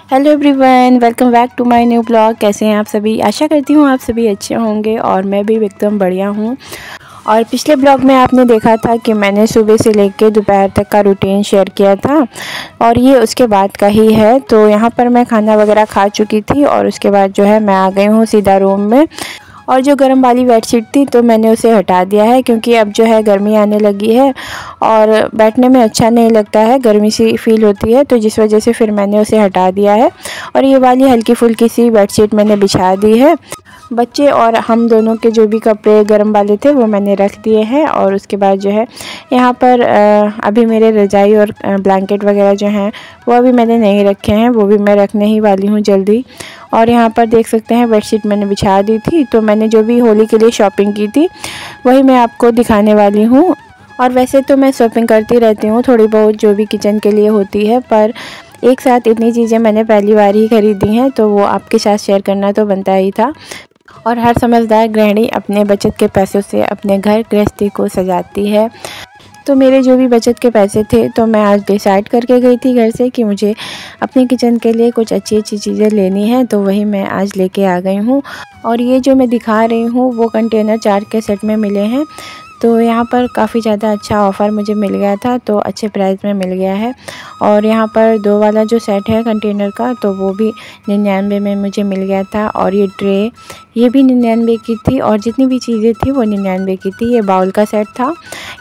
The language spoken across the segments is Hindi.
Hello everyone, welcome back to my new blog. कैसे हैं आप सभी? आशा करती हूँ आप सभी अच्छे होंगे और मैं भी एकदम बढ़िया हूँ। और पिछले ब्लॉग में आपने देखा था कि मैंने सुबह से लेकर दोपहर तक का रूटीन शेयर किया था और ये उसके बाद का ही है। तो यहाँ पर मैं खाना वगैरह खा चुकी थी और उसके बाद जो है मैं आ गई हूँ सीधा रूम में। और जो गर्म वाली बेडशीट थी तो मैंने उसे हटा दिया है, क्योंकि अब जो है गर्मी आने लगी है और बैठने में अच्छा नहीं लगता है, गर्मी सी फील होती है, तो जिस वजह से फिर मैंने उसे हटा दिया है। और ये वाली हल्की फुल्की सी बेडशीट मैंने बिछा दी है। बच्चे और हम दोनों के जो भी कपड़े गर्म वाले थे वो मैंने रख दिए हैं। और उसके बाद जो है यहाँ पर अभी मेरे रज़ाई और ब्लैंकेट वगैरह जो हैं वो अभी मैंने नहीं रखे हैं, वो भी मैं रखने ही वाली हूँ जल्दी। और यहाँ पर देख सकते हैं बेडशीट मैंने बिछा दी थी। तो मैंने जो भी होली के लिए शॉपिंग की थी वही मैं आपको दिखाने वाली हूँ। और वैसे तो मैं शॉपिंग करती रहती हूँ थोड़ी बहुत जो भी किचन के लिए होती है, पर एक साथ इतनी चीज़ें मैंने पहली बार ही खरीदी हैं, तो वो आपके साथ शेयर करना तो बनता ही था। और हर समझदार गृहिणी अपने बचत के पैसों से अपने घर गृहस्थी को सजाती है। तो मेरे जो भी बचत के पैसे थे तो मैं आज डिसाइड करके गई थी घर से कि मुझे अपने किचन के लिए कुछ अच्छी अच्छी चीज़ें लेनी है, तो वही मैं आज लेके आ गई हूँ। और ये जो मैं दिखा रही हूँ वो कंटेनर 4 के सेट में मिले हैं। तो यहाँ पर काफ़ी ज़्यादा अच्छा ऑफ़र मुझे मिल गया था, तो अच्छे प्राइस में मिल गया है। और यहाँ पर 2 वाला जो सेट है कंटेनर का तो वो भी 99 में मुझे मिल गया था। और ये ट्रे ये भी 99 की थी और जितनी भी चीज़ें थी वो 99 की थी। ये बाउल का सेट था,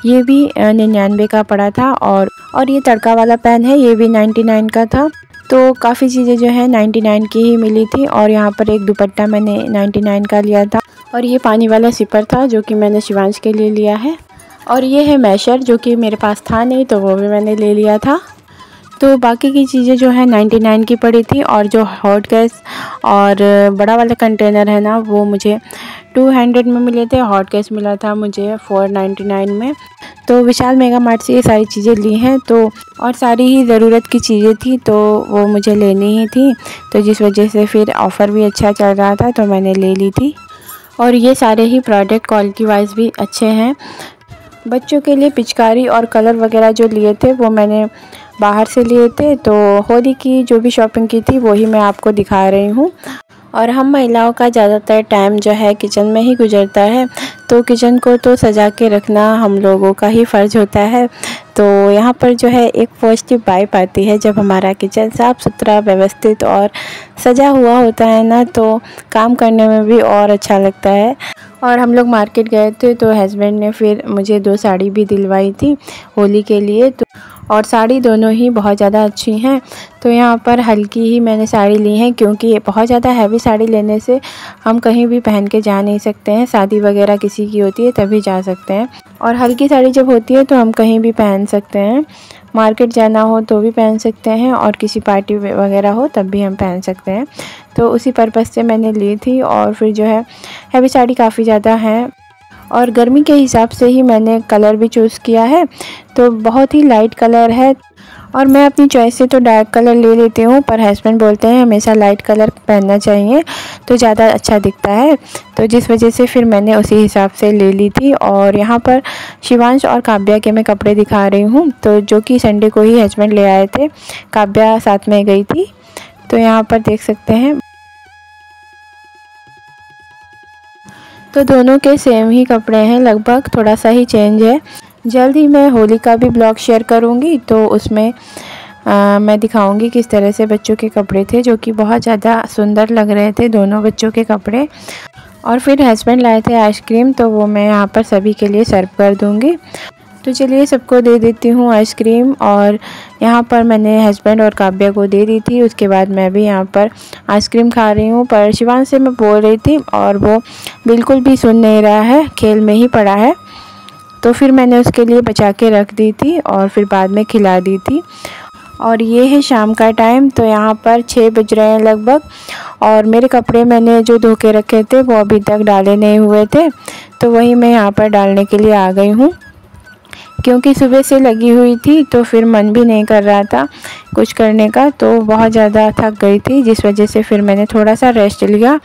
ये भी 99 का पड़ा था। और ये तड़का वाला पैन है, ये भी 99 का था। तो काफ़ी चीज़ें जो है 99 की ही मिली थी। और यहाँ पर एक दुपट्टा मैंने 99 का लिया था। और ये पानी वाला सिपर था जो कि मैंने शिवांश के लिए लिया है। और ये है मैशर जो कि मेरे पास था नहीं, तो वो भी मैंने ले लिया था। तो बाकी की चीज़ें जो है 99 की पड़ी थी। और जो हॉट गैस और बड़ा वाला कंटेनर है ना वो मुझे 200 में मिले थे। हॉट गैस मिला था मुझे 499 में। तो विशाल मेगा मार्ट से ये सारी चीज़ें ली हैं। तो और सारी ही ज़रूरत की चीज़ें थी तो वो मुझे लेनी ही थी, तो जिस वजह से फिर ऑफ़र भी अच्छा चल रहा था तो मैंने ले ली थी। और ये सारे ही प्रोडक्ट क्वालिटी वाइज भी अच्छे हैं। बच्चों के लिए पिचकारी और कलर वगैरह जो लिए थे वो मैंने बाहर से लिए थे। तो होली की जो भी शॉपिंग की थी वही मैं आपको दिखा रही हूँ। और हम महिलाओं का ज़्यादातर टाइम जो है किचन में ही गुजरता है, तो किचन को तो सजा के रखना हम लोगों का ही फ़र्ज़ होता है। तो यहाँ पर जो है एक पॉजिटिव वाइब आती है जब हमारा किचन साफ़ सुथरा व्यवस्थित और सजा हुआ होता है ना, तो काम करने में भी और अच्छा लगता है। और हम लोग मार्केट गए थे तो हस्बैंड ने फिर मुझे 2 साड़ी भी दिलवाई थी होली के लिए। तो और साड़ी दोनों ही बहुत ज़्यादा अच्छी हैं। तो यहाँ पर हल्की ही मैंने साड़ी ली है, क्योंकि बहुत ज़्यादा हैवी साड़ी लेने से हम कहीं भी पहन के जा नहीं सकते हैं। शादी वगैरह किसी की होती है तभी जा सकते हैं, और हल्की साड़ी जब होती है तो हम कहीं भी पहन सकते हैं। मार्केट जाना हो तो भी पहन सकते हैं और किसी पार्टी वगैरह हो तब भी हम पहन सकते हैं। तो उसी पर्पज़ से मैंने ली थी। और फिर जो है हैवी साड़ी काफ़ी ज़्यादा है और गर्मी के हिसाब से ही मैंने कलर भी चूज़ किया है। तो बहुत ही लाइट कलर है और मैं अपनी चॉइस से तो डार्क कलर ले लेती हूँ, पर हस्बैंड बोलते हैं हमेशा लाइट कलर पहनना चाहिए तो ज़्यादा अच्छा दिखता है। तो जिस वजह से फिर मैंने उसी हिसाब से ले ली थी। और यहाँ पर शिवांश और काव्या के मैं कपड़े दिखा रही हूँ, तो जो कि संडे को ही हस्बैंड ले आए थे, काव्या साथ में गई थी। तो यहाँ पर देख सकते हैं तो दोनों के सेम ही कपड़े हैं, लगभग थोड़ा सा ही चेंज है। जल्द ही मैं होली का भी ब्लॉग शेयर करूंगी, तो उसमें मैं दिखाऊंगी किस तरह से बच्चों के कपड़े थे, जो कि बहुत ज़्यादा सुंदर लग रहे थे दोनों बच्चों के कपड़े। और फिर हस्बैंड लाए थे आइसक्रीम, तो वो मैं यहाँ पर सभी के लिए सर्व कर दूँगी। तो चलिए सबको दे देती हूँ आइसक्रीम। और यहाँ पर मैंने हस्बैंड और काव्या को दे दी थी, उसके बाद मैं भी यहाँ पर आइसक्रीम खा रही हूँ। पर शिवांश से मैं बोल रही थी और वो बिल्कुल भी सुन नहीं रहा है, खेल में ही पड़ा है। तो फिर मैंने उसके लिए बचा के रख दी थी और फिर बाद में खिला दी थी। और ये है शाम का टाइम, तो यहाँ पर 6 बज रहे हैं लगभग। और मेरे कपड़े मैंने जो धो के रखे थे वो अभी तक डाले नहीं हुए थे, तो वही मैं यहाँ पर डालने के लिए आ गई हूँ। क्योंकि सुबह से लगी हुई थी तो फिर मन भी नहीं कर रहा था कुछ करने का, तो बहुत ज़्यादा थक गई थी, जिस वजह से फिर मैंने थोड़ा सा रेस्ट लिया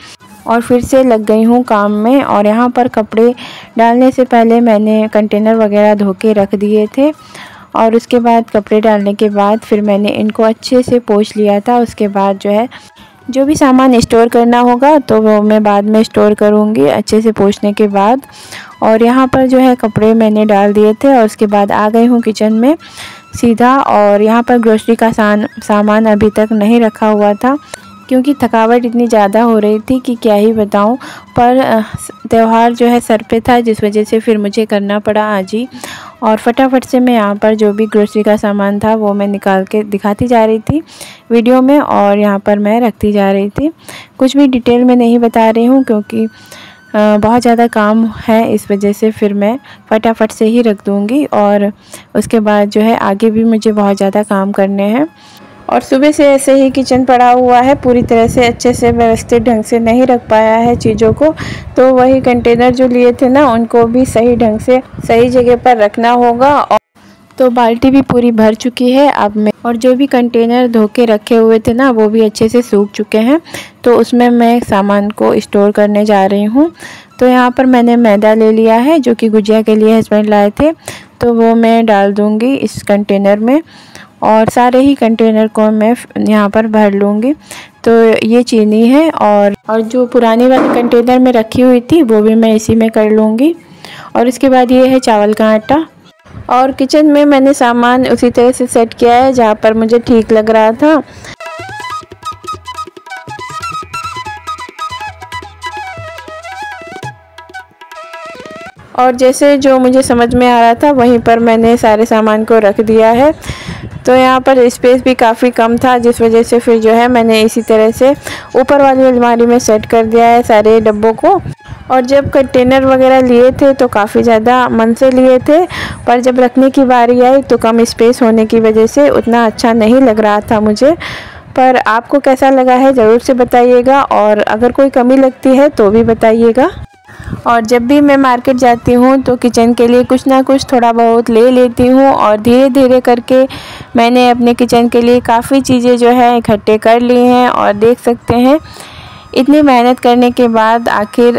और फिर से लग गई हूँ काम में। और यहाँ पर कपड़े डालने से पहले मैंने कंटेनर वगैरह धो के रख दिए थे। और उसके बाद कपड़े डालने के बाद फिर मैंने इनको अच्छे से पोंछ लिया था। उसके बाद जो है जो भी सामान स्टोर करना होगा तो वो मैं बाद में स्टोर करूँगी अच्छे से पोंछने के बाद। और यहाँ पर जो है कपड़े मैंने डाल दिए थे और उसके बाद आ गई हूँ किचन में सीधा। और यहाँ पर ग्रोसरी का सामान अभी तक नहीं रखा हुआ था क्योंकि थकावट इतनी ज़्यादा हो रही थी कि क्या ही बताऊं। पर त्यौहार जो है सर पे था, जिस वजह से फिर मुझे करना पड़ा आज ही। और फटाफट से मैं यहाँ पर जो भी ग्रोसरी का सामान था वो मैं निकाल के दिखाती जा रही थी वीडियो में, और यहाँ पर मैं रखती जा रही थी। कुछ भी डिटेल में नहीं बता रही हूँ क्योंकि बहुत ज़्यादा काम है, इस वजह से फिर मैं फटाफट से ही रख दूँगी। और उसके बाद जो है आगे भी मुझे बहुत ज़्यादा काम करने हैं। और सुबह से ऐसे ही किचन पड़ा हुआ है, पूरी तरह से अच्छे से व्यवस्थित ढंग से नहीं रख पाया है चीज़ों को। तो वही कंटेनर जो लिए थे ना, उनको भी सही ढंग से सही जगह पर रखना होगा। और तो बाल्टी भी पूरी भर चुकी है अब मैं, और जो भी कंटेनर धो के रखे हुए थे ना वो भी अच्छे से सूख चुके हैं। तो उसमें मैं सामान को स्टोर करने जा रही हूँ। तो यहाँ पर मैंने मैदा ले लिया है जो कि गुजिया के लिए हस्बैंड लाए थे, तो वो मैं डाल दूँगी इस कंटेनर में। और सारे ही कंटेनर को मैं यहाँ पर भर लूँगी। तो ये चीनी है और जो पुरानी वाले कंटेनर में रखी हुई थी वो भी मैं इसी में कर लूँगी। और इसके बाद ये है चावल का आटा। और किचन में मैंने सामान उसी तरह से सेट किया है जहाँ पर मुझे ठीक लग रहा था। और जैसे जो मुझे समझ में आ रहा था वहीं पर मैंने सारे सामान को रख दिया है। तो यहाँ पर स्पेस भी काफ़ी कम था, जिस वजह से फिर जो है मैंने इसी तरह से ऊपर वाली अलमारी में सेट कर दिया है सारे डब्बों को। और जब कंटेनर वगैरह लिए थे तो काफ़ी ज़्यादा मन से लिए थे, पर जब रखने की बारी आई तो कम स्पेस होने की वजह से उतना अच्छा नहीं लग रहा था मुझे। पर आपको कैसा लगा है ज़रूर से बताइएगा, और अगर कोई कमी लगती है तो भी बताइएगा। और जब भी मैं मार्केट जाती हूँ तो किचन के लिए कुछ ना कुछ थोड़ा बहुत ले लेती हूँ, और धीरे धीरे करके मैंने अपने किचन के लिए काफ़ी चीज़ें जो है इकट्ठे कर ली हैं। और देख सकते हैं इतनी मेहनत करने के बाद आखिर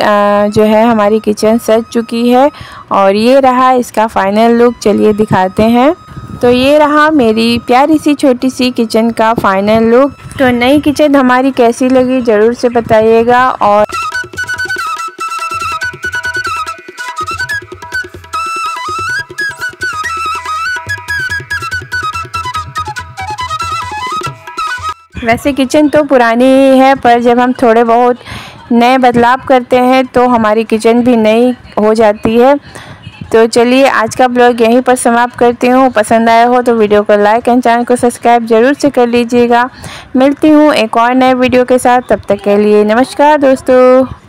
जो है हमारी किचन सज चुकी है। और ये रहा इसका फाइनल लुक, चलिए दिखाते हैं। तो ये रहा मेरी प्यारी सी छोटी सी किचन का फाइनल लुक। तो नई किचन हमारी कैसी लगी ज़रूर से बताइएगा। और वैसे किचन तो पुरानी ही है, पर जब हम थोड़े बहुत नए बदलाव करते हैं तो हमारी किचन भी नई हो जाती है। तो चलिए आज का ब्लॉग यहीं पर समाप्त करती हूँ। पसंद आया हो तो वीडियो को लाइक एंड चैनल को सब्सक्राइब ज़रूर से कर लीजिएगा। मिलती हूँ एक और नए वीडियो के साथ, तब तक के लिए नमस्कार दोस्तों।